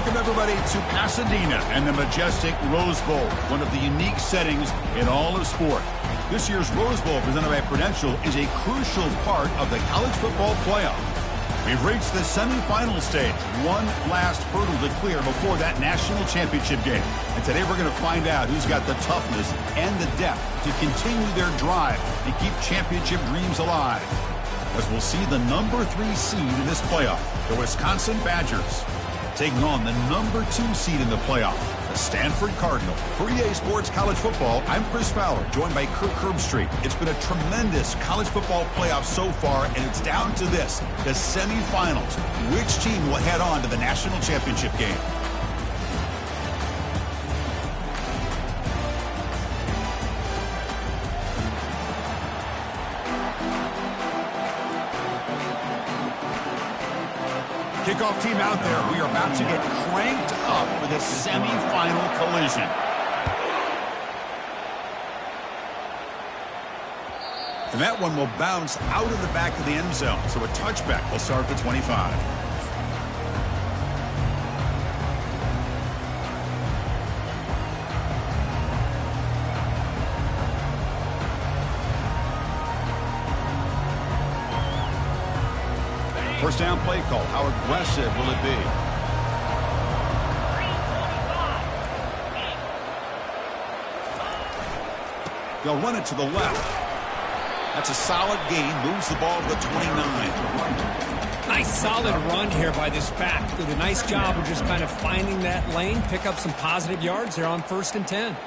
Welcome, everybody, to Pasadena and the majestic Rose Bowl, one of the unique settings in all of sport. This year's Rose Bowl, presented by Prudential, is a crucial part of the college football playoff. We've reached the semifinal stage, one last hurdle to clear before that national championship game. And today we're going to find out who's got the toughness and the depth to continue their drive and keep championship dreams alive. As we'll see the number 3 seed in this playoff, the Wisconsin Badgers, taking on the number 2 seed in the playoff, the Stanford Cardinal. For EA Sports College Football, I'm Chris Fowler, joined by Kirk Herbstreit. It's been a tremendous college football playoff so far, and it's down to this, the semifinals. Which team will head on to the national championship game? Kickoff team out there. We are about to get cranked up for the semifinal collision. And that one will bounce out of the back of the end zone. So a touchback will start at the 25. First down play call. How aggressive will it be? They'll run it to the left. That's a solid gain. Moves the ball to the 29. Nice solid run here by this back. Did a nice job of just kind of finding that lane, pick up some positive yards there on 1st and 10.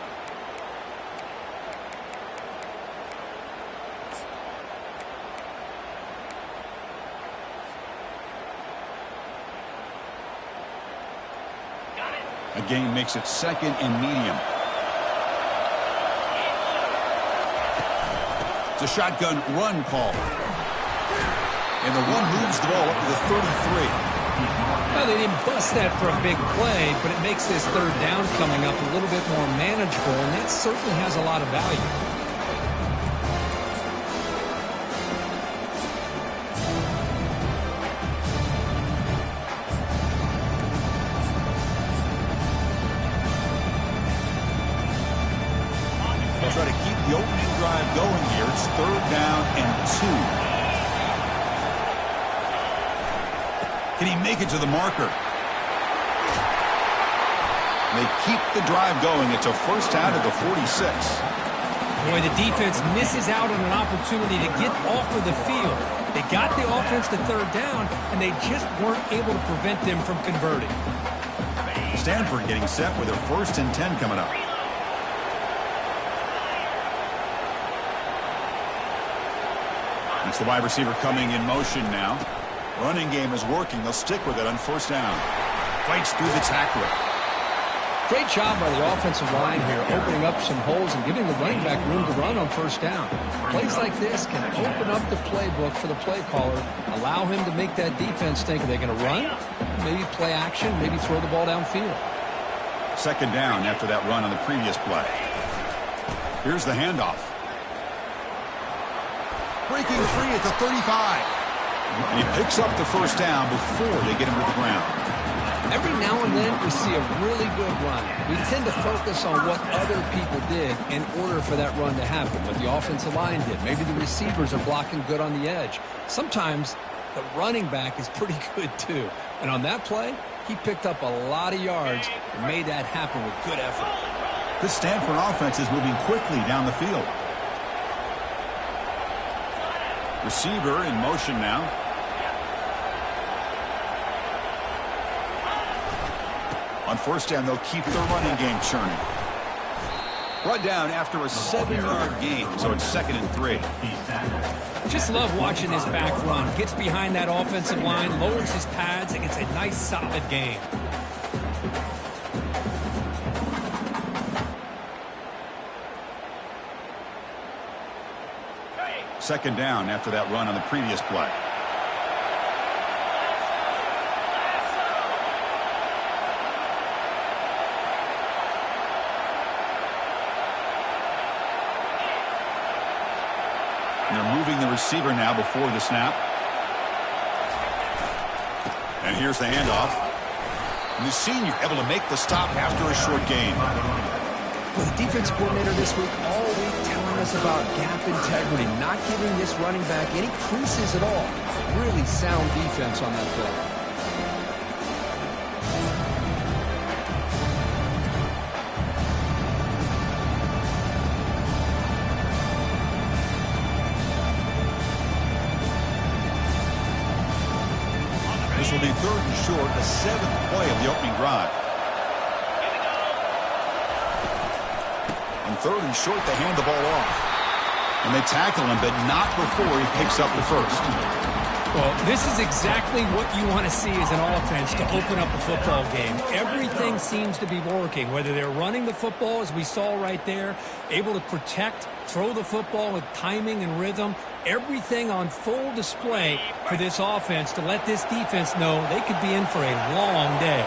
A gain makes it 2nd and medium. It's a shotgun run call. And the one moves the ball up to the 33. Well, they didn't bust that for a big play, but it makes this 3rd down coming up a little bit more manageable, and that certainly has a lot of value. Try to keep the opening drive going here. It's 3rd down and 2. Can he make it to the marker? They keep the drive going. It's a first down at the 46. Boy, the defense misses out on an opportunity to get off of the field. They got the offense to 3rd down, and they just weren't able to prevent them from converting. Stanford getting set with their 1st and 10 coming up. It's the wide receiver coming in motion now. Running game is working. They'll stick with it on 1st down. Fights through the tackler. Great job by the offensive line here, opening up some holes and giving the running back room to run on 1st down. Plays like this can open up the playbook for the play caller, allow him to make that defense think, are they going to run? Maybe play action, maybe throw the ball downfield. 2nd down after that run on the previous play. Here's the handoff. Breaking free at the 35. And he picks up the 1st down before they get him to the ground. Every now and then we see a really good run. We tend to focus on what other people did in order for that run to happen, what the offensive line did. Maybe the receivers are blocking good on the edge. Sometimes the running back is pretty good too. And on that play, he picked up a lot of yards and made that happen with good effort. This Stanford offense is moving quickly down the field. Receiver in motion now. On 1st down, they'll keep their running game churning. Run down after a 7-yard gain, so it's 2nd and 3. Just love watching this back run. Gets behind that offensive line, lowers his pads, and gets a nice solid gain. Second down after that run on the previous play. And they're moving the receiver now before the snap. And here's the handoff. And the senior able to make the stop after a short gain. Well, the defense coordinator this week all week telling us about gap integrity, not giving this running back any creases at all. Really sound defense on that play. This will be 3rd and short, the 7th play of the opening drive. On 3rd and short, they hand the ball off. And they tackle him, but not before he picks up the first. Well, this is exactly what you want to see as an offense to open up a football game. Everything seems to be working, whether they're running the football, as we saw right there, able to protect, throw the football with timing and rhythm. Everything on full display for this offense to let this defense know they could be in for a long day.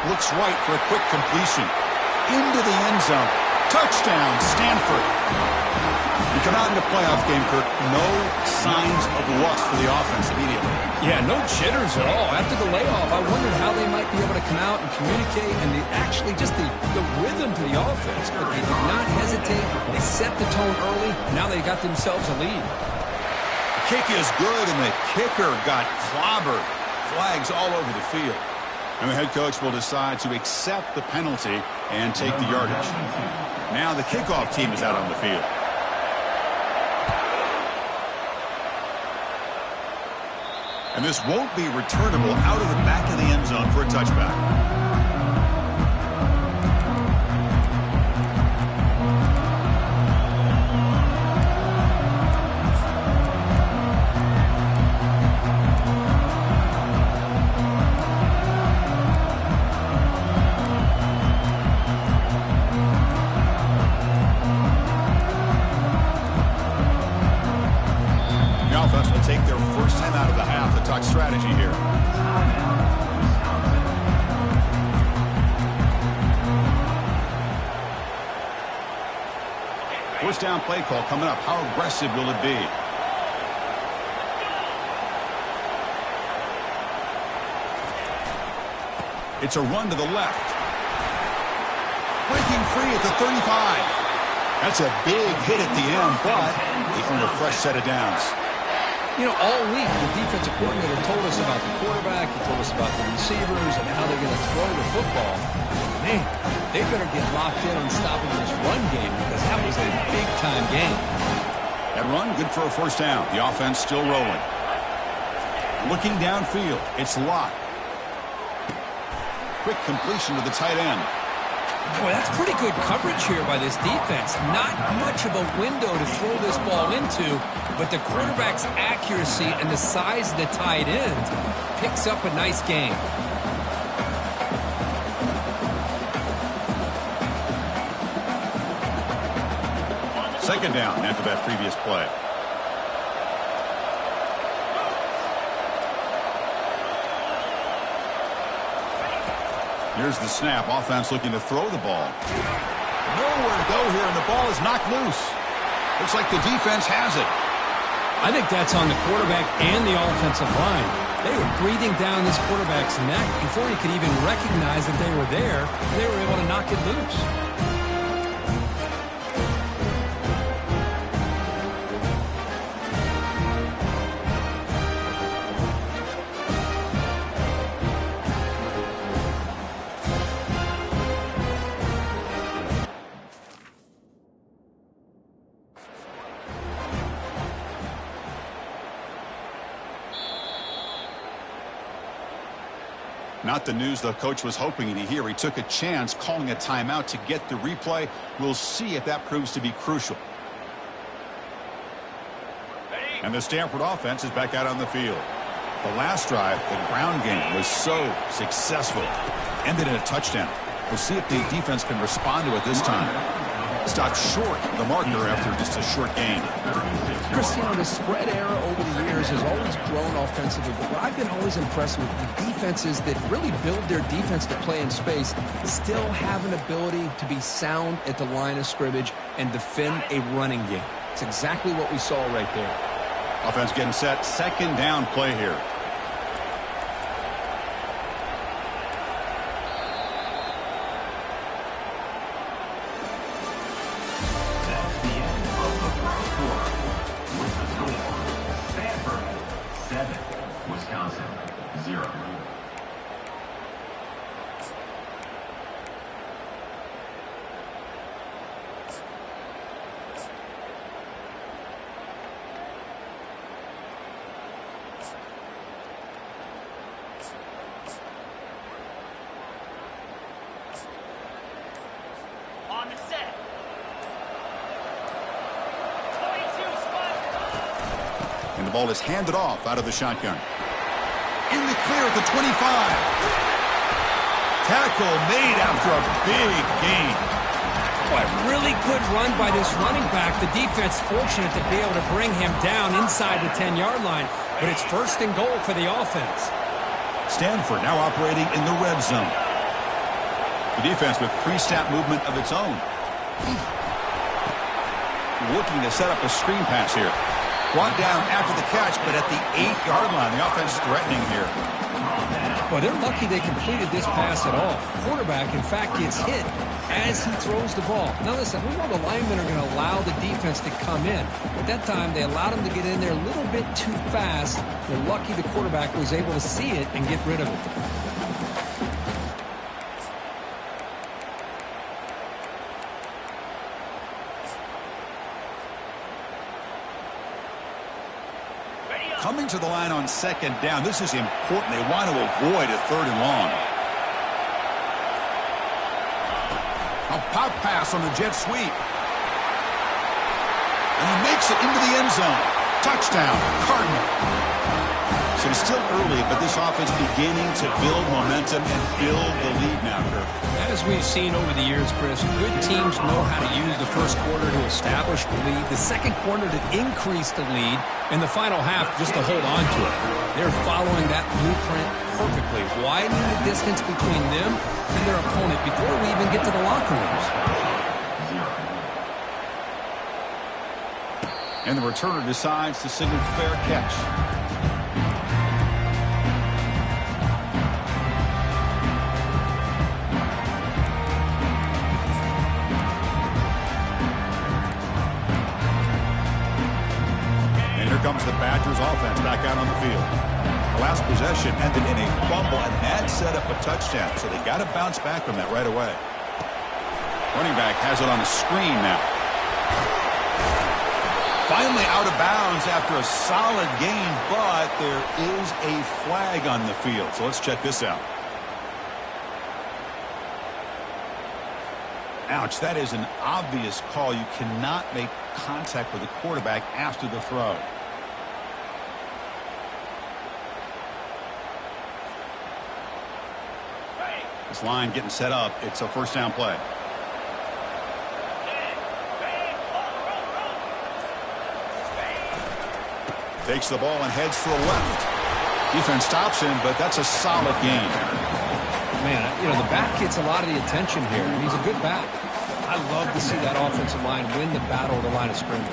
Looks right for a quick completion. Into the end zone. Touchdown, Stanford. You come out in the playoff game, Kirk, no signs of rust for the offense immediately. Yeah, no jitters at all. After the layoff, I wondered how they might be able to come out and communicate and actually just the rhythm to the offense. But they did not hesitate. They set the tone early. Now they got themselves a lead. The kick is good, and the kicker got clobbered. Flags all over the field. And the head coach will decide to accept the penalty and take the yardage. Now the kickoff team is out on the field. And this won't be returnable out of the back of the end zone for a touchback. Take their first time out of the half to talk strategy here. First down play call coming up. How aggressive will it be? It's a run to the left. Breaking free at the 35. That's a big hit at the end, but they earn a fresh set of downs. You know, all week, the defensive coordinator told us about the quarterback, he told us about the receivers and how they're going to throw the football. Man, they better get locked in on stopping this run game because that was a big-time game. That run, good for a first down. The offense still rolling. Looking downfield, it's locked. Quick completion to the tight end. Boy, that's pretty good coverage here by this defense. Not much of a window to throw this ball into, but the quarterback's accuracy and the size of the tight end picks up a nice gain. Second down after that previous play. Here's the snap. Offense looking to throw the ball. Nowhere to go here, and the ball is knocked loose. Looks like the defense has it. I think that's on the quarterback and the offensive line. They were breathing down this quarterback's neck before he could even recognize that they were there. They were able to knock it loose. Not the news the coach was hoping to hear. He took a chance calling a timeout to get the replay. We'll see if that proves to be crucial. And the Stanford offense is back out on the field. The last drive, the ground game, was so successful. Ended in a touchdown. We'll see if the defense can respond to it this time. Stopped short of the marker after just a short gain. Cristiano, the spread era over the years has always grown offensively, but what I've been always impressed with the defenses that really build their defense to play in space still have an ability to be sound at the line of scrimmage and defend a running game. It's exactly what we saw right there. Offense getting set. Second down play here. That's the end of the first quarter. With the score, Stanford 7, Wisconsin 0. On the set. 22 spot. And the ball is handed off out of the shotgun. In the clear at the 25. Tackle made after a big gain. Boy, really good run by this running back. The defense fortunate to be able to bring him down inside the 10-yard line. But it's first and goal for the offense. Stanford now operating in the red zone. The defense with pre-snap movement of its own. Looking to set up a screen pass here. Brought down after the catch, but at the 8-yard line, the offense threatening here. Well, they're lucky they completed this pass at all. Quarterback, in fact, gets hit as he throws the ball. Now, listen, we know the linemen are going to allow the defense to come in. At that time, they allowed him to get in there a little bit too fast. They're lucky the quarterback was able to see it and get rid of it. Coming to the line on second down. This is important. They want to avoid a third and long. A pop pass on the jet sweep. And he makes it into the end zone. Touchdown, Cardinal. So it's still early, but this offense beginning to build momentum and build the lead now, Kirk. As we've seen over the years, Chris, good teams know how to use the first quarter to establish the lead, the second quarter to increase the lead, and the final half just to hold on to it. They're following that blueprint perfectly, widening the distance between them and their opponent before we even get to the locker rooms. And the returner decides to signal fair catch. Comes the Badgers offense back out on the field. The last possession ended in a fumble, and that set up a touchdown, so they got to bounce back from that right away. Running back has it on the screen now. Finally out of bounds after a solid gain, but there is a flag on the field, so let's check this out. Ouch, that is an obvious call. You cannot make contact with the quarterback after the throw. This line getting set up. It's a first down play. Takes the ball and heads to the left. Defense stops him, but that's a solid gain. Man, you know, the back gets a lot of the attention here, and he's a good back. I love to see that offensive line win the battle at the line of scrimmage.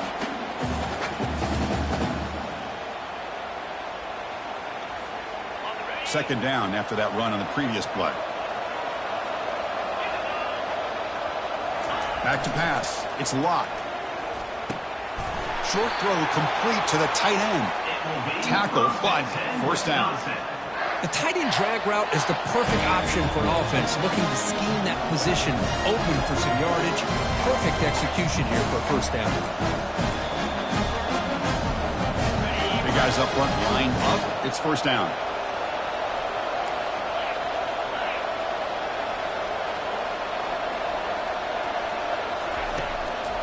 Second down after that run on the previous play. Back to pass. It's locked. Short throw complete to the tight end. Tackle, but first down. The tight end drag route is the perfect option for an offense looking to scheme that position open for some yardage. Perfect execution here for a first down. Big guys up front, line up. It's first down.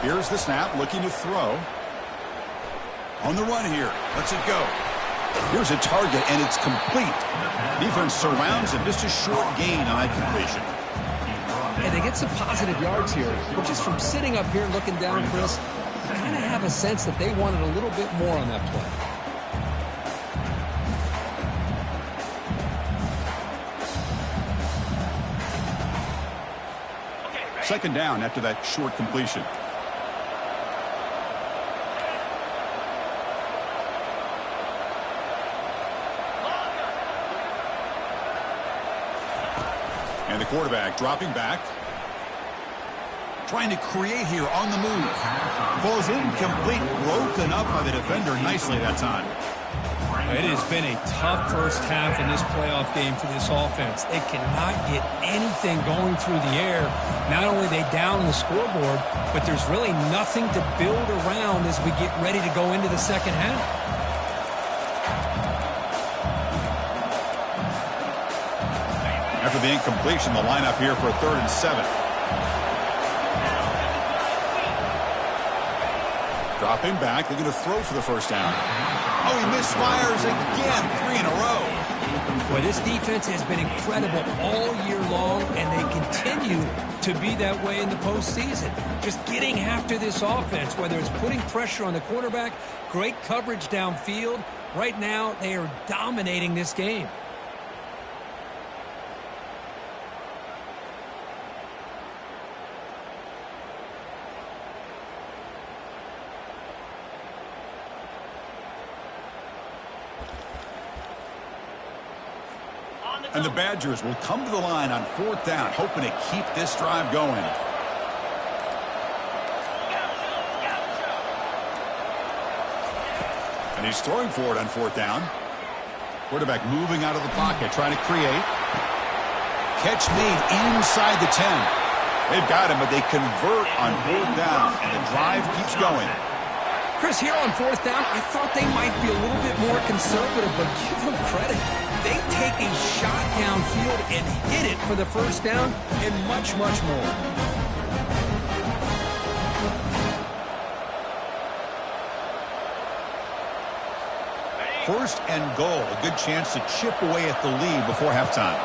Here's the snap, looking to throw. On the run here. Lets it go. Here's a target, and it's complete. Defense surrounds him. Just a short gain on that completion. And they get some positive yards here. But just from sitting up here looking down, Chris, you kind of have a sense that they wanted a little bit more on that play. Second down after that short completion. And the quarterback dropping back. Trying to create here on the move. Ball's incomplete, broken up by the defender nicely that time. It has been a tough first half in this playoff game for this offense. They cannot get anything going through the air. Not only are they down the scoreboard, but there's really nothing to build around as we get ready to go into the second half. After the incompletion, the lineup here for a 3rd and 7. Dropping back, they're going to throw for the first down. Oh, he misfires again, 3 in a row. Well, this defense has been incredible all year long, and they continue to be that way in the postseason. Just getting after this offense, whether it's putting pressure on the quarterback, great coverage downfield. Right now, they are dominating this game. And the Badgers will come to the line on 4th down, hoping to keep this drive going. And he's throwing for it on 4th down. Quarterback moving out of the pocket, trying to create. Catch made inside the 10. They've got him, but they convert on 4th down, and the drive keeps going. Chris, here on 4th down, I thought they might be a little bit more conservative, but give them credit. They take a shot downfield and hit it for the first down and much, much more. First and goal, a good chance to chip away at the lead before halftime.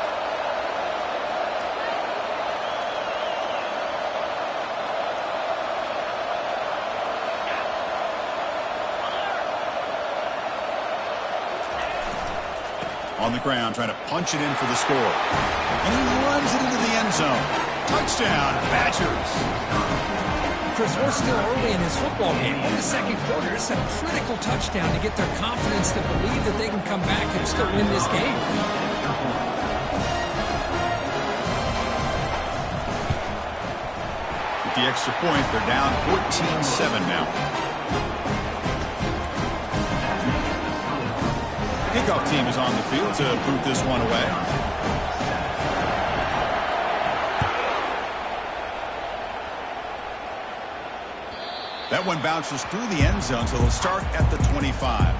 On the ground, trying to punch it in for the score. And he runs it into the end zone. Touchdown, Badgers. Chris, we're still early in this football game. In the second quarter, it's a critical touchdown to get their confidence to believe that they can come back and still win this game. With the extra point, they're down 14-7 now. Kickoff team is on the field to boot this one away. That one bounces through the end zone, so they'll start at the 25.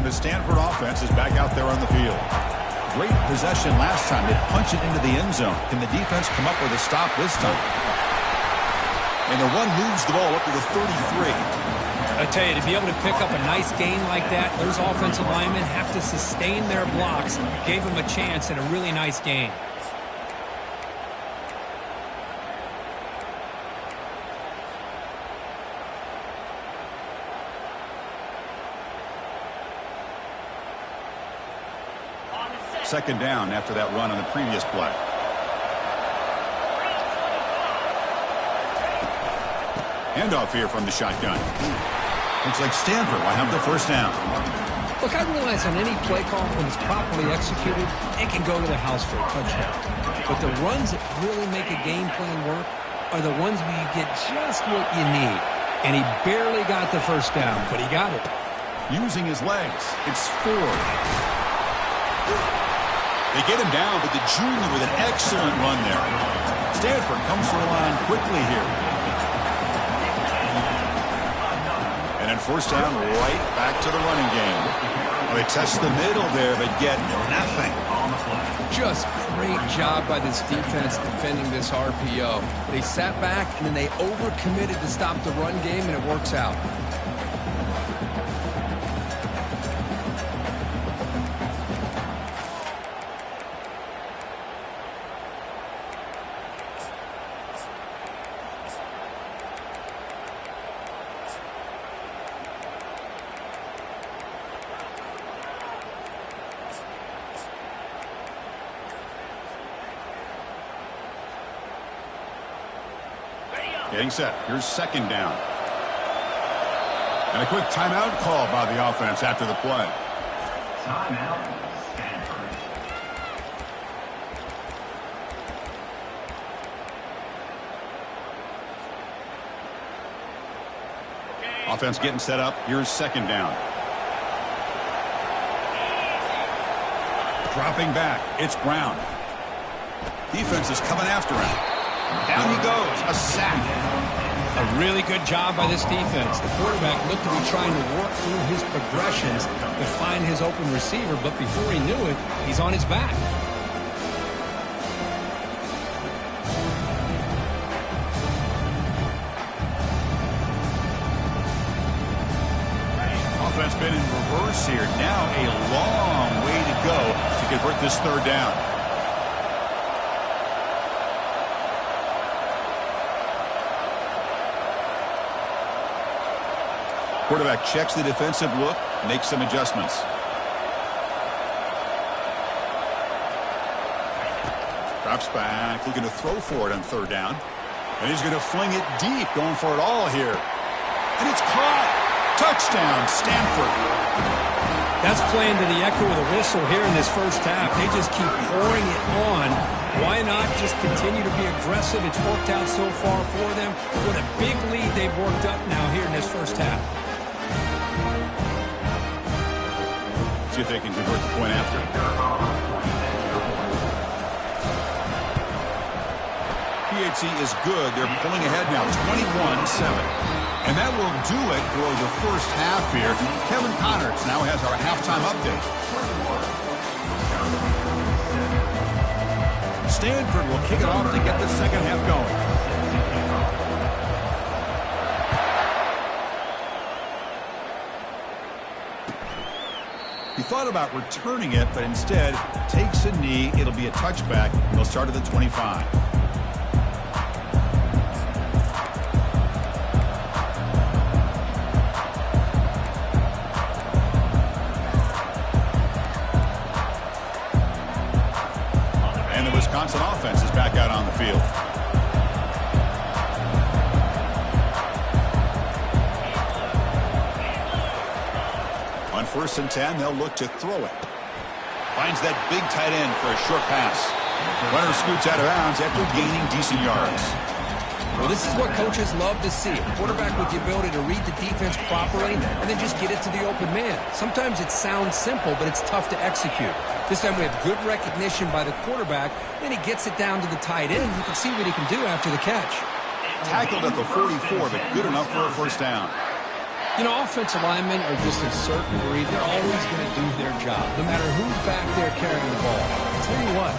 Stanford offense is back out there on the field. Great possession last time. They punch it into the end zone. Can the defense come up with a stop this time? And the run moves the ball up to the 33. I tell you, to be able to pick up a nice gain like that, those offensive linemen have to sustain their blocks. Gave them a chance and a really nice gain. Second down after that run on the previous play. Handoff here from the shotgun. Looks like Stanford will have the first down. Look, I realize on any play call, when it's properly executed, it can go to the house for a touchdown. But the runs that really make a game plan work are the ones where you get just what you need. And he barely got the first down, but he got it. Using his legs, it's Ford. They get him down, but the junior with an excellent run there. Stanford comes to the line quickly here. And then first down, right back to the running game. They test the middle there, but get nothing. Just great job by this defense defending this RPO. They sat back, and then they overcommitted to stop the run game, and it works out. Getting set. Here's second down. And a quick timeout call by the offense after the play. Timeout, Stanford. Offense getting set up. Here's second down. Dropping back. It's Brown. Defense is coming after him. Down he goes. A sack. A really good job by this defense. The quarterback looked to be trying to work through his progressions to find his open receiver, but before he knew it, he's on his back. Offense been in reverse here. Now a long way to go to convert this third down. Quarterback checks the defensive look, makes some adjustments. Drops back, looking to throw for it on third down. And he's going to fling it deep, going for it all here. And it's caught. Touchdown, Stanford. That's playing to the echo of the whistle here in this first half. They just keep pouring it on. Why not just continue to be aggressive? It's worked out so far for them. What a big lead they've worked up now here in this first half. See if they can convert the point after. PHC is good. They're pulling ahead now, 21-7. And that will do it for the first half here. Kevin Connors now has our halftime update. Stanford will kick it off to get the second half going. He thought about returning it, but instead takes a knee. It'll be a touchback. They'll start at the 25. Wisconsin offense is back out on the field. On 1st and 10, they'll look to throw it. Finds that big tight end for a short pass. Runner scoots out of bounds after gaining decent yards. Well, this is what coaches love to see. A quarterback with the ability to read the defense properly and then just get it to the open man. Sometimes it sounds simple, but it's tough to execute. This time we have good recognition by the quarterback, then he gets it down to the tight end. You can see what he can do after the catch. Tackled at the 44, but good enough for a first down. You know, offensive linemen are just a certain breed. They're always going to do their job, no matter who's back there carrying the ball. I'll tell you what,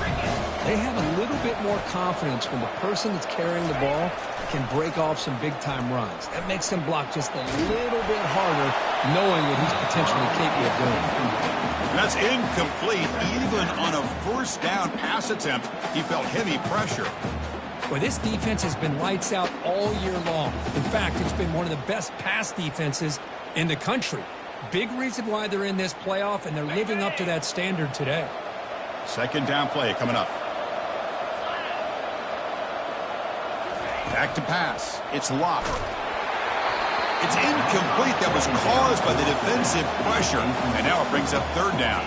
they have a little bit more confidence when the person that's carrying the ball can break off some big-time runs. That makes them block just a little bit harder, knowing what he's potentially capable of doing. That's incomplete. Even on a first down pass attempt, he felt heavy pressure. Well, this defense has been lights out all year long. In fact, it's been one of the best pass defenses in the country. Big reason why they're in this playoff, and they're living up to that standard today. Second down play coming up. Back to pass. It's Locke. It's incomplete. That was caused by the defensive pressure, and now it brings up third down.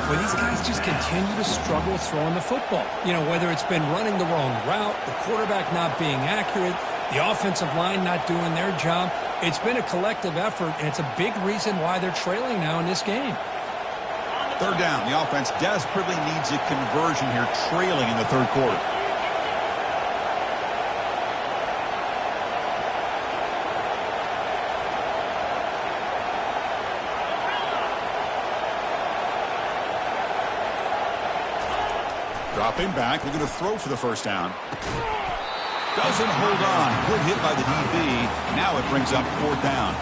Well, these guys just continue to struggle throwing the football. You know, whether it's been running the wrong route, the quarterback not being accurate, the offensive line not doing their job. It's been a collective effort, and it's a big reason why they're trailing now in this game. Third down. The offense desperately needs a conversion here, trailing in the third quarter. Dropping back, looking to throw for the first down. Doesn't hold on. Good hit by the DB. Now it brings up fourth down.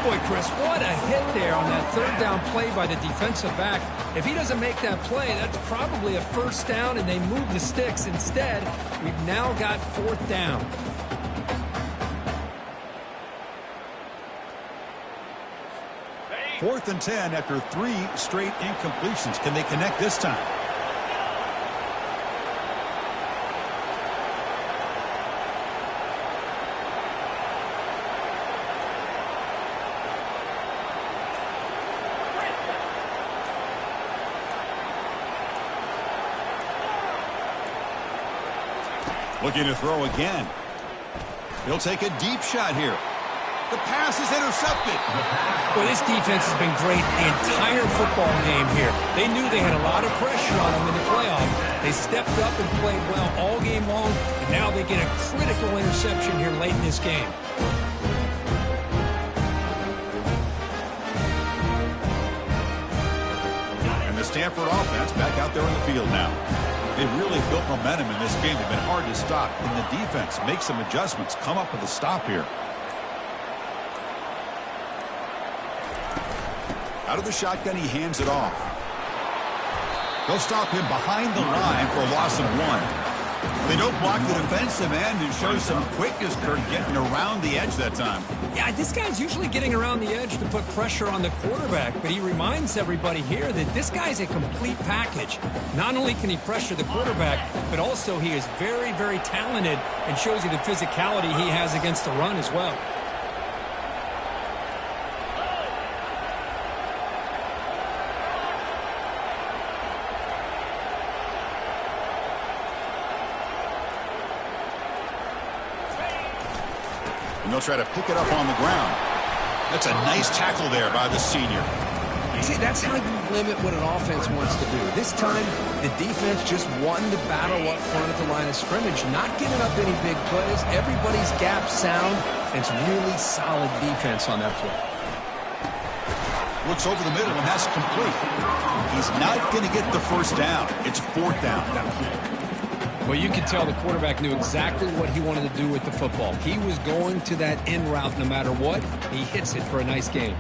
Boy, Chris, what a hit there on that third down play by the defensive back. If he doesn't make that play, that's probably a first down, and they move the sticks. Instead, we've now got fourth down. Fourth and 10 after 3 straight incompletions. Can they connect this time? Looking to throw again. He'll take a deep shot here. The pass is intercepted. Well, this defense has been great the entire football game here. They knew they had a lot of pressure on them in the playoff. They stepped up and played well all game long, and now they get a critical interception here late in this game. And the Stanford offense back out there in the field now. They've really built momentum in this game. They've been hard to stop. And the defense makes some adjustments, come up with a stop here. Out of the shotgun, he hands it off. They'll stop him behind the line for a loss of 1. They don't block the defensive end and show some quickness, Kirk, getting around the edge that time. Yeah, this guy's usually getting around the edge to put pressure on the quarterback, but he reminds everybody here that this guy's a complete package. Not only can he pressure the quarterback, but also he is very, very talented and shows you the physicality he has against the run as well. And they'll try to pick it up on the ground. That's a nice tackle there by the senior. See, that's how you limit what an offense wants to do. This time, the defense just won the battle up front at the line of scrimmage, not giving up any big plays. Everybody's gap sound, and it's really solid defense on that play. Looks over the middle, and that's complete. He's not going to get the first down. It's 4th down. Well, you could tell the quarterback knew exactly what he wanted to do with the football. He was going to that in route no matter what. He hits it for a nice gain.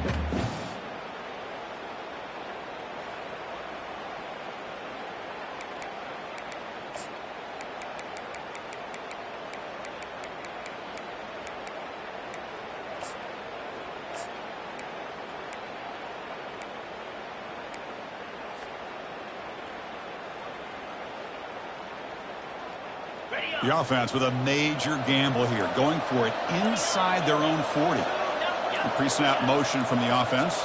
The offense with a major gamble here, going for it inside their own 40. Pre-snap motion from the offense.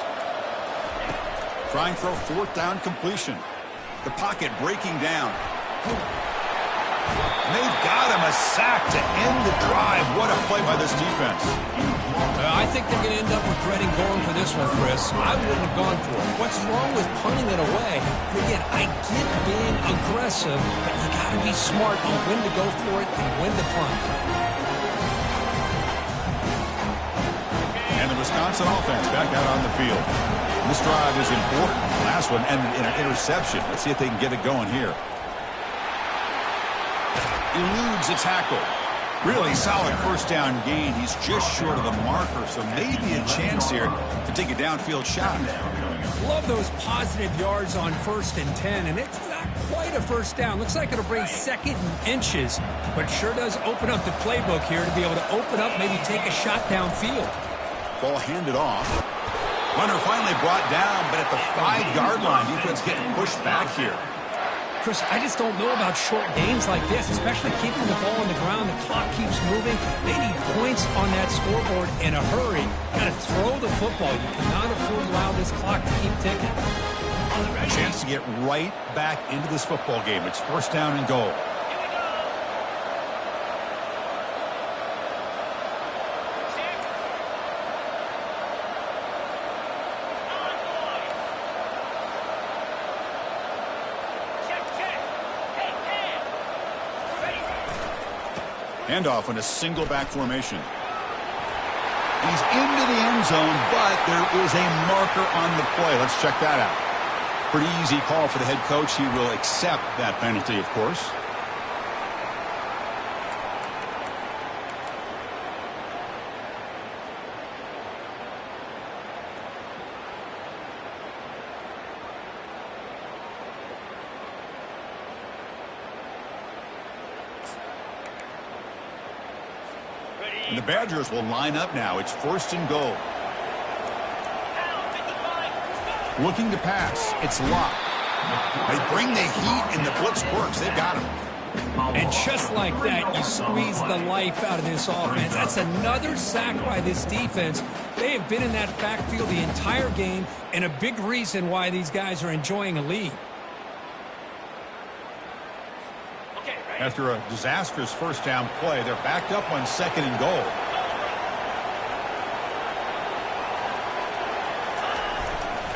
Trying for a 4th down completion. The pocket breaking down. And they've got him a sack to end the drive. What a play by this defense. I think they're going to end up regretting going for this one, Chris. I wouldn't have gone for it. What's wrong with punting it away? Again, I get being aggressive, but you got to be smart on when to go for it and when to punt. And the Wisconsin offense back out on the field. This drive is important. The last one ended in an interception. Let's see if they can get it going here. Eludes a tackle. Really solid first down gain. He's just short of the marker, so maybe a chance here to take a downfield shot. Love those positive yards on 1st and 10, and it's not quite a first down. Looks like it'll bring 2nd and inches, but sure does open up the playbook here to be able to open up, maybe take a shot downfield. Ball handed off. Runner finally brought down, but at the 5-yard line, defense getting pushed back here. Chris, I just don't know about short gains like this, especially keeping the ball on the ground. The clock keeps moving. They need points on that scoreboard in a hurry. Got to throw the football. You cannot afford to allow this clock to keep ticking. A chance to get right back into this football game. It's 1st down and goal. Handoff in a single back formation. He's into the end zone, but there is a marker on the play. Let's check that out. Pretty easy call for the head coach. He will accept that penalty, of course. And the Badgers will line up now. It's 1st and goal. Looking to pass. It's Locke. They bring the heat and the blitz works. They've got him. And just like that, you squeeze the life out of this offense. That's another sack by this defense. They have been in that backfield the entire game, and a big reason why these guys are enjoying a lead. Okay, After a disastrous first down play, they're backed up on 2nd and goal.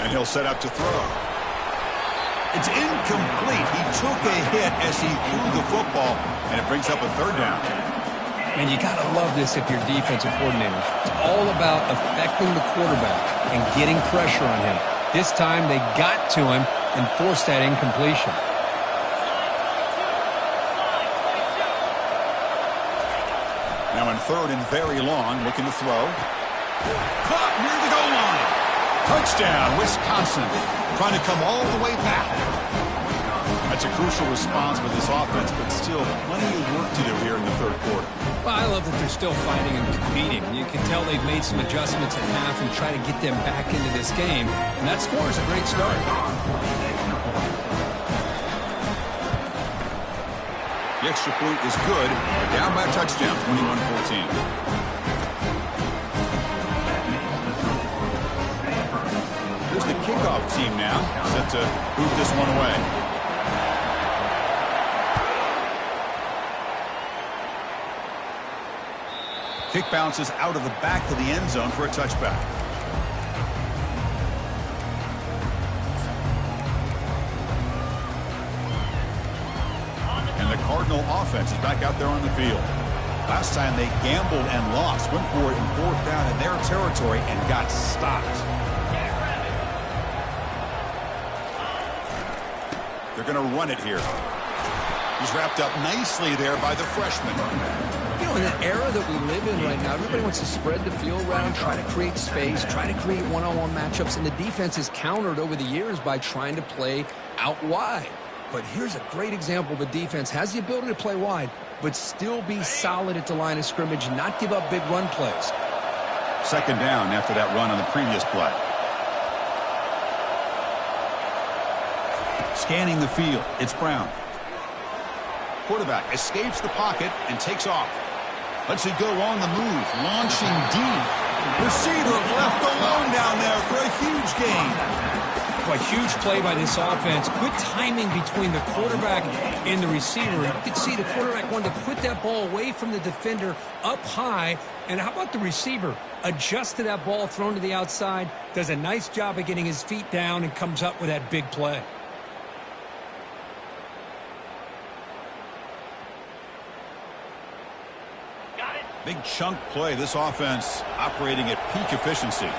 And he'll set up to throw. It's incomplete. He took a hit as he threw the football, and it brings up a 3rd down. And you got to love this if you're defensive coordinator. It's all about affecting the quarterback and getting pressure on him. This time they got to him and forced that incompletion. Now in 3rd and very long, looking to throw. Caught near the goal line. Touchdown, Wisconsin. Trying to come all the way back. That's a crucial response with this offense, but still plenty of work to do here in the 3rd quarter. Well, I love that they're still fighting and competing. You can tell they've made some adjustments at half and try to get them back into this game. And that score is a great start. The extra point is good. They're down by a touchdown, 21-14. Here's the kickoff team now, set to move this one away. Kick bounces out of the back of the end zone for a touchback. And the Cardinal offense is back out there on the field. Last time they gambled and lost, went for it in 4th down in their territory and got stopped. They're going to run it here. He's wrapped up nicely there by the freshman. You know, in the era that we live in right now, everybody wants to spread the field around, try to create space, try to create one-on-one matchups, and the defense is countered over the years by trying to play out wide. But here's a great example of a defense has the ability to play wide, but still be solid at the line of scrimmage and not give up big run plays. 2nd down after that run on the previous play. Scanning the field, it's Brown. Quarterback escapes the pocket and takes off. Lets it go on the move, launching deep. Receiver left alone down there for a huge gain. A huge play by this offense. Good timing between the quarterback and the receiver. You could see the quarterback wanted to put that ball away from the defender up high. And how about the receiver? Adjusted that ball, thrown to the outside. Does a nice job of getting his feet down and comes up with that big play. Big chunk play. This offense operating at peak efficiency.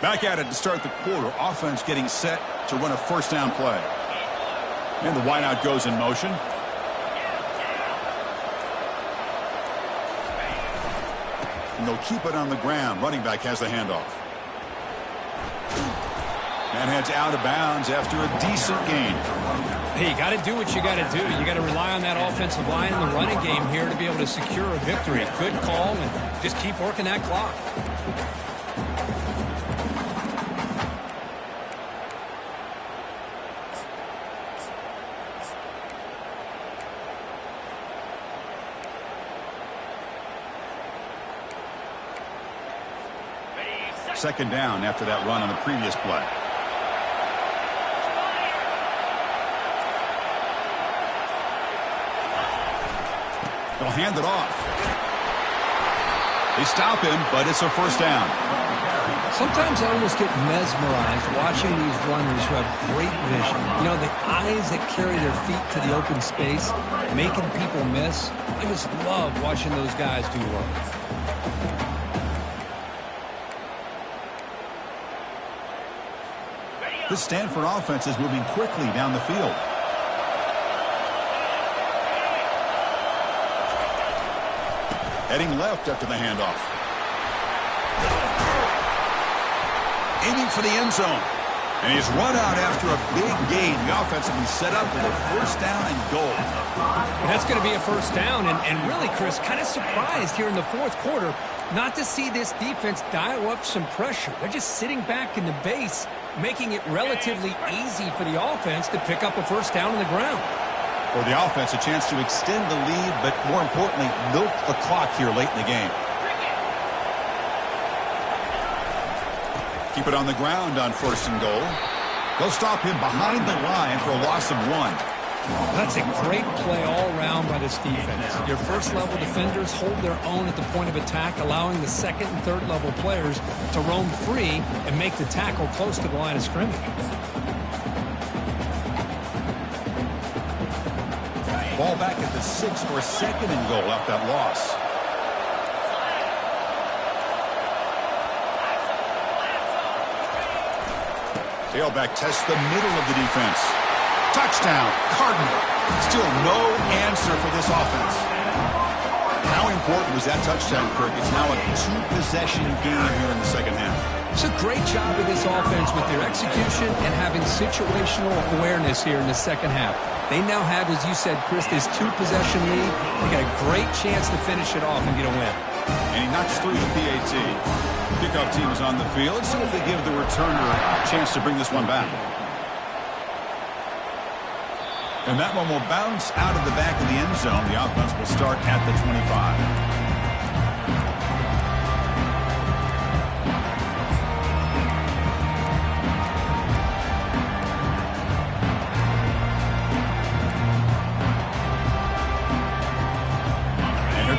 Back at it to start the quarter. Offense getting set to run a 1st down play. And the wideout goes in motion. And they'll keep it on the ground. Running back has the handoff. And heads out of bounds after a decent gain. Hey, you got to do what you got to do. You got to rely on that offensive line in the running game here to be able to secure a victory. Good call, and just keep working that clock. Second down after that run on the previous play. They'll hand it off. They stop him, but it's a 1st down. Sometimes I almost get mesmerized watching these runners who have great vision. You know, the eyes that carry their feet to the open space, making people miss. I just love watching those guys do work. The Stanford offense is moving quickly down the field. Heading left after the handoff. Aiming for the end zone. And he's run out after a big gain. The offense will be set up with a first down and goal. And that's going to be a first down. And really, Chris, kind of surprised here in the fourth quarter not to see this defense dial up some pressure. They're just sitting back in the base, making it relatively easy for the offense to pick up a first down on the ground. For the offense, a chance to extend the lead, but more importantly, milk the clock here late in the game. Keep it on the ground on first and goal. They'll stop him behind the line for a loss of 1. That's a great play all around by this defense. Your first-level defenders hold their own at the point of attack, allowing the second and third-level players to roam free and make the tackle close to the line of scrimmage. Ball back at the 6 for second and goal after that loss. Tailback tests the middle of the defense. Touchdown, Cardinal. Still no answer for this offense. How important was that touchdown, Kirk? It's now a 2-possession game here in the second half. It's a great job of this offense with their execution and having situational awareness here in the second half. They now have, as you said, Chris, this 2-possession lead. They got a great chance to finish it off and get a win. And he knocks through the PAT. Kickoff team is on the field. Let's see if they give the returner a chance to bring this one back. And that one will bounce out of the back of the end zone. The offense will start at the 25.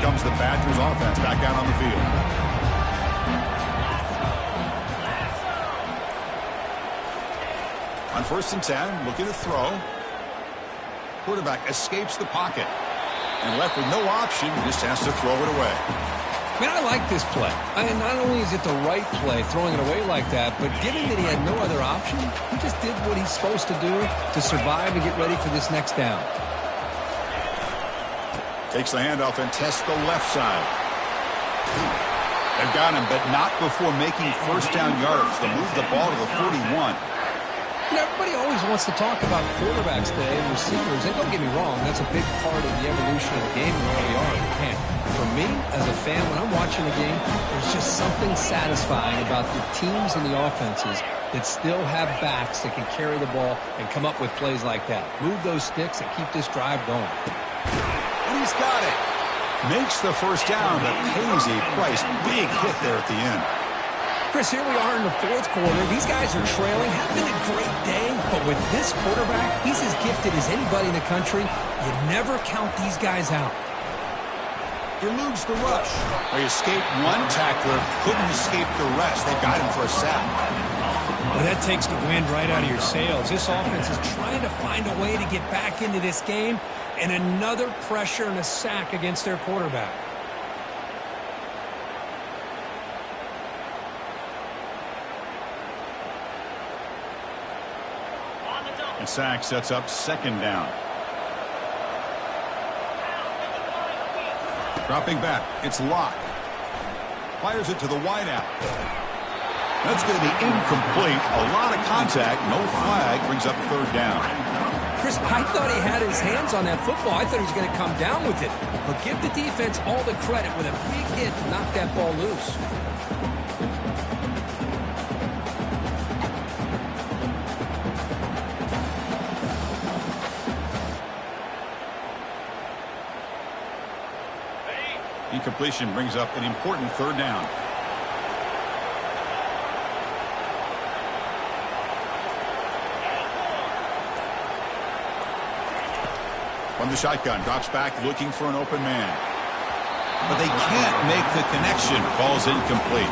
Comes the Badgers offense back out on the field. On first and 10, looking to throw. Quarterback escapes the pocket and left with no option, just has to throw it away. I mean, I like this play. I mean, not only is it the right play, throwing it away like that, but given that he had no other option, he just did what he's supposed to do to survive and get ready for this next down. Takes the handoff and tests the left side. They've got him, but not before making first down yards. They'll move the ball to the 41. You know, everybody always wants to talk about quarterbacks today and receivers. And don't get me wrong, that's a big part of the evolution of the game and where we are. Man, for me, as a fan, when I'm watching the game, there's just something satisfying about the teams and the offenses that still have backs that can carry the ball and come up with plays like that. Move those sticks and keep this drive going. He's got it. Makes the first down, but pays a price. Big hit there at the end. Chris, here we are in the fourth quarter. These guys are trailing. Having a great day, but with this quarterback, he's as gifted as anybody in the country. You never count these guys out. Eludes the rush. They escaped one tackler, couldn't escape the rest. They got him for a sack. Well, that takes the wind right out of your sails. This offense is trying to find a way to get back into this game. And another pressure and a sack against their quarterback. And sack sets up second down. Dropping back. It's Locke. Fires it to the wideout. That's going to be incomplete. A lot of contact. No flag. Brings up third down. Chris, I thought he had his hands on that football. I thought he was going to come down with it. But give the defense all the credit with a big hit to knock that ball loose. Incompletion brings up an important third down. From the shotgun, drops back looking for an open man. But they can't make the connection. Ball's incomplete.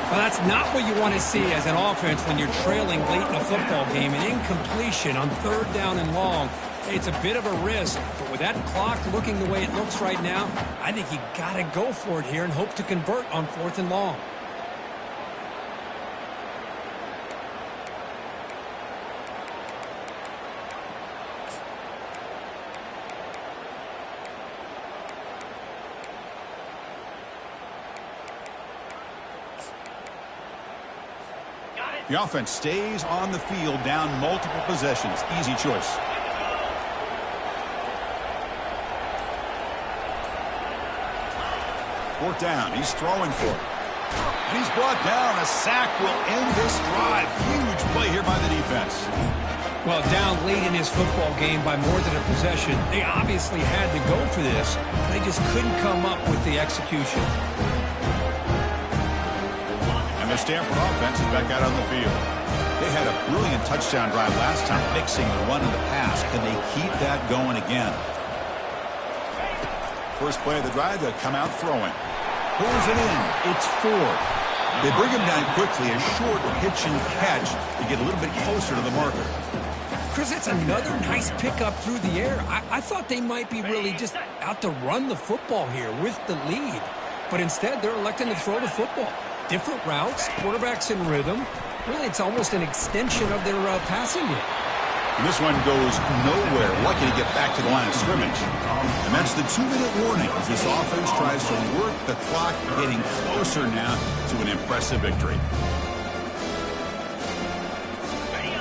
Well, that's not what you want to see as an offense when you're trailing late in a football game. An incompletion on third down and long. It's a bit of a risk, but with that clock looking the way it looks right now, I think you got to go for it here and hope to convert on fourth and long. The offense stays on the field, down multiple possessions. Easy choice. Fourth down. He's throwing for it. And he's brought down. A sack will end this drive. Huge play here by the defense. Well, down late in his football game by more than a possession, they obviously had to go for this. They just couldn't come up with the execution. And the Stanford offense is back out on the field. They had a brilliant touchdown drive last time, mixing the run and the pass. Can they keep that going again? First play of the drive, they'll come out throwing. Pulls it in. It's Ford. They bring him down quickly, a short pitch and catch to get a little bit closer to the marker. Chris, that's another nice pickup through the air. I thought they might be really just out to run the football here with the lead. But instead, they're electing to throw the football. Different routes, quarterbacks in rhythm. Really, it's almost an extension of their passing game. And this one goes nowhere. Lucky to get back to the line of scrimmage. And that's the 2-minute warning as this offense tries to work the clock, getting closer now to an impressive victory.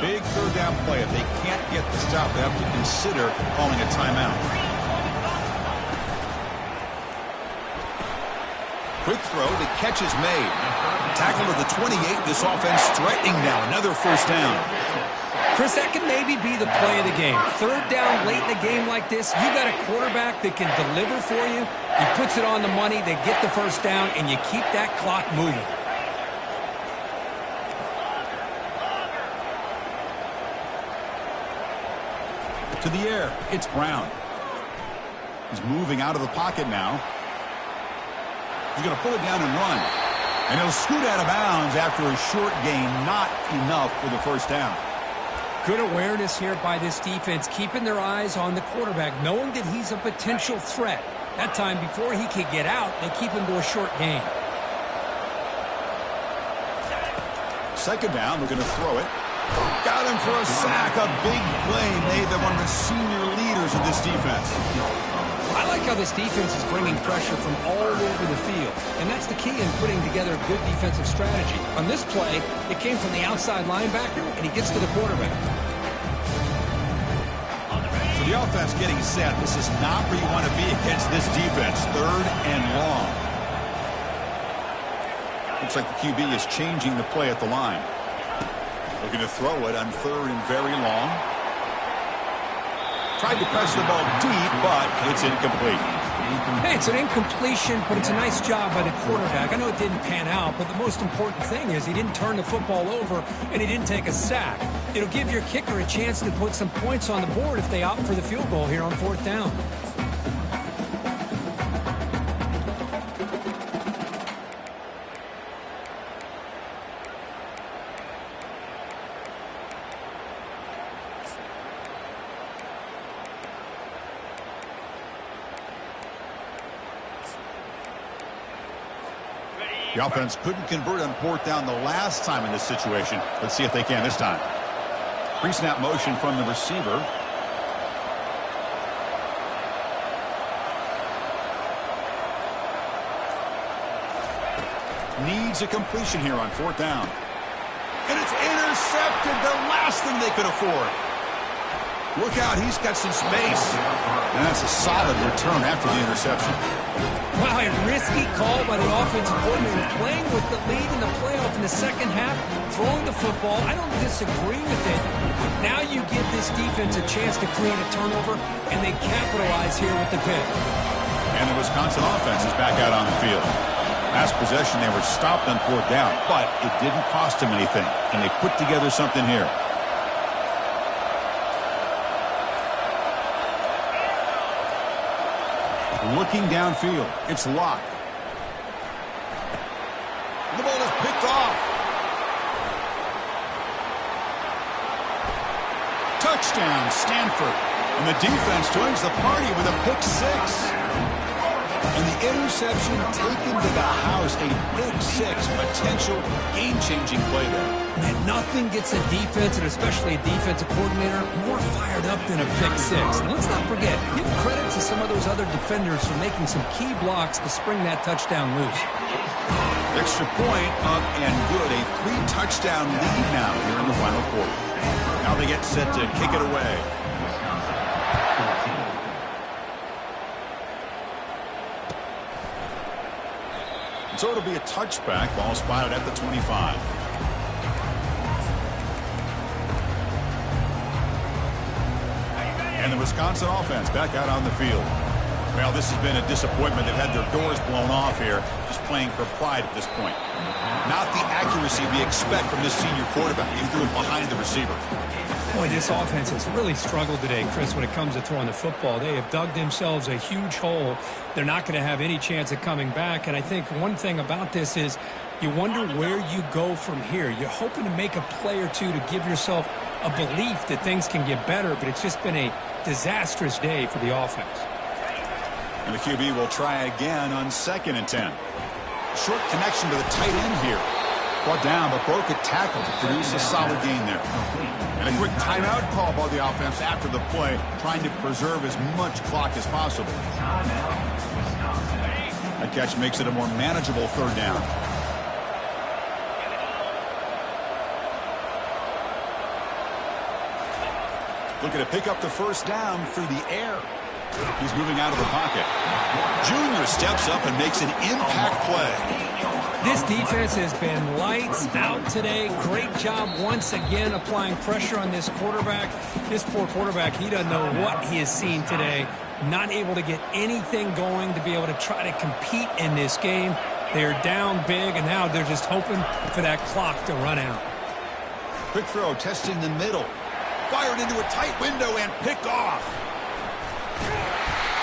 Big third down play. If they can't get the stop, they have to consider calling a timeout. Quick throw. The catch is made. Tackle to the 28. This offense threatening now. Another first down. Chris, that can maybe be the play of the game. Third down late in a game like this, you got a quarterback that can deliver for you. He puts it on the money. They get the first down, and you keep that clock moving. To the air, it's Brown. He's moving out of the pocket now. He's going to pull it down and run. And he'll scoot out of bounds after a short gain. Not enough for the first down. Good awareness here by this defense, keeping their eyes on the quarterback, knowing that he's a potential threat. That time, before he could get out, they keep him to a short gain. Second down, we're going to throw it. Got him for a sack. A big play made them one of the senior leaders of this defense. I like how this defense is bringing pressure from all over the field, and that's the key in putting together a good defensive strategy. On this play, it came from the outside linebacker, and he gets to the quarterback. So the offense getting set. This is not where you want to be against this defense. Third and long. Looks like the QB is changing the play at the line. Looking to throw it on third and very long. Tried to press the ball deep, but it's incomplete. Hey, it's an incompletion, but it's a nice job by the quarterback. I know it didn't pan out, but the most important thing is he didn't turn the football over and he didn't take a sack. It'll give your kicker a chance to put some points on the board if they opt for the field goal here on fourth down. The offense couldn't convert on fourth down the last time in this situation. Let's see if they can this time. Pre-snap motion from the receiver. Needs a completion here on fourth down. And it's intercepted, the last thing they could afford. Look out, he's got some space. And that's a solid return after the interception. Wow, a risky call by the offensive coordinator, playing with the lead in the playoff in the second half, throwing the football. I don't disagree with it. Now you give this defense a chance to create a turnover, and they capitalize here with the pick. And the Wisconsin offense is back out on the field. Last possession, they were stopped on fourth down, but it didn't cost them anything, and they put together something here. Looking downfield, it's locked. The ball is picked off. Touchdown, Stanford. And the defense joins the party with a pick six. And the interception taken to the house, a pick six, potential game-changing play there. Man, nothing gets a defense, and especially a defensive coordinator, more fired up than a pick six. And let's not forget, give credit to some of those other defenders for making some key blocks to spring that touchdown loose. Extra point up and good. A 3-touchdown lead now here in the final quarter. Now they get set to kick it away. So it'll be a touchback. Ball spotted at the 25. And the Wisconsin offense back out on the field. Well, this has been a disappointment. They've had their doors blown off here, just playing for pride at this point. Not the accuracy we expect from this senior quarterback. He threw it behind the receiver. Boy, this offense has really struggled today, Chris, when it comes to throwing the football. They have dug themselves a huge hole. They're not going to have any chance of coming back. And I think one thing about this is you wonder where you go from here. You're hoping to make a play or two to give yourself a belief that things can get better, but it's just been a disastrous day for the offense. And the QB will try again on 2nd and 10. Short connection to the tight end here. Brought down, but broke a tackle to produce a solid gain there. And a quick timeout call by the offense after the play, trying to preserve as much clock as possible. That catch makes it a more manageable 3rd down. Looking to pick up the 1st down through the air. He's moving out of the pocket. Junior steps up and makes an impact play. This defense has been lights out today. Great job once again applying pressure on this quarterback. This poor quarterback, he doesn't know what he has seen today. Not able to get anything going to be able to try to compete in this game. They're down big, and now they're just hoping for that clock to run out. Quick throw, testing the middle. Fired into a tight window and picked off.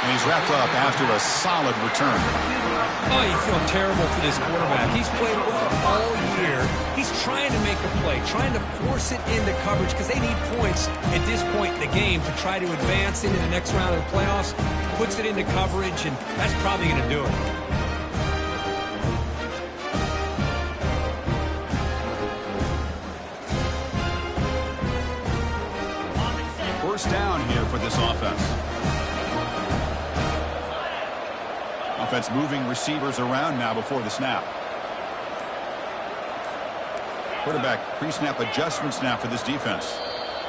And he's wrapped up after a solid return. Oh, you feel terrible for this quarterback. He's played well all year. He's trying to make a play, trying to force it into coverage because they need points at this point in the game to try to advance into the next round of the playoffs. Puts it into coverage, and that's probably going to do it. First down here for this offense. Offense moving receivers around now before the snap. Quarterback pre-snap adjustments now for this defense.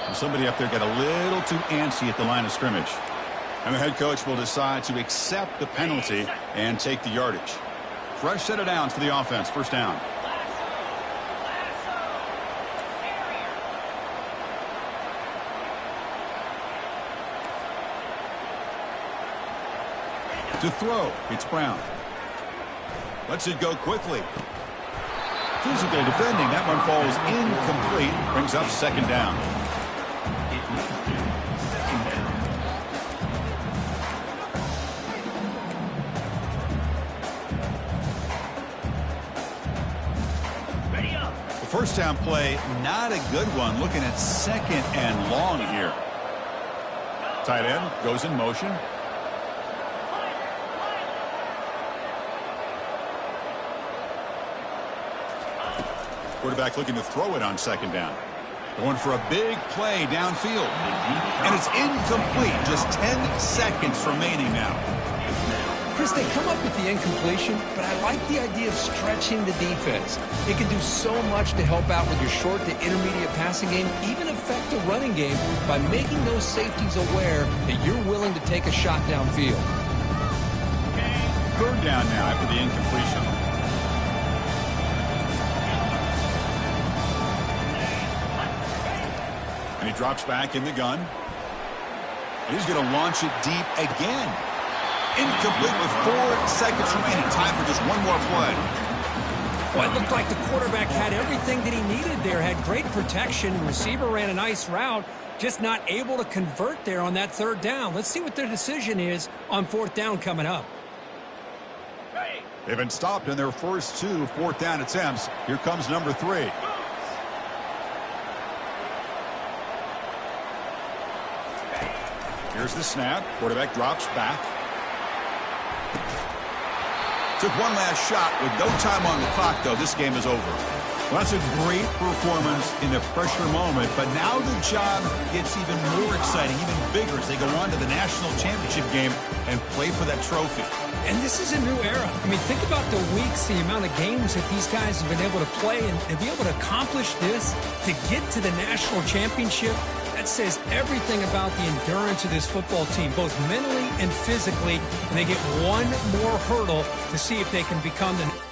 And somebody up there got a little too antsy at the line of scrimmage. And the head coach will decide to accept the penalty and take the yardage. Fresh set of downs for the offense. First down. To throw, it's Brown. Lets it go quickly. Physical defending. That one falls incomplete. Brings up 2nd down. Ready up. The first down play, not a good one. Looking at 2nd and long here. Tight end goes in motion. Quarterback looking to throw it on 2nd down. Going for a big play downfield. And it's incomplete. Just 10 seconds remaining now. Chris, they come up with the incompletion, but I like the idea of stretching the defense. It can do so much to help out with your short to intermediate passing game, even affect the running game by making those safeties aware that you're willing to take a shot downfield. 3rd down now after the incompletion. And he drops back in the gun. And he's going to launch it deep again. Incomplete with 4 seconds remaining. Time for just one more play. Well, it looked like the quarterback had everything that he needed there. Had great protection. Receiver ran a nice route. Just not able to convert there on that 3rd down. Let's see what their decision is on 4th down coming up. They've been stopped in their first 2 4th down attempts. Here comes number 3. Here's the snap. Quarterback drops back. Took one last shot with no time on the clock, though. This game is over. Well, that's a great performance in the pressure moment, but now the job gets even more exciting, even bigger as they go on to the national championship game and play for that trophy. And this is a new era. I mean, think about the weeks, the amount of games that these guys have been able to play and be able to accomplish this, to get to the national championship. That says everything about the endurance of this football team, both mentally and physically. And they get one more hurdle to see if they can become the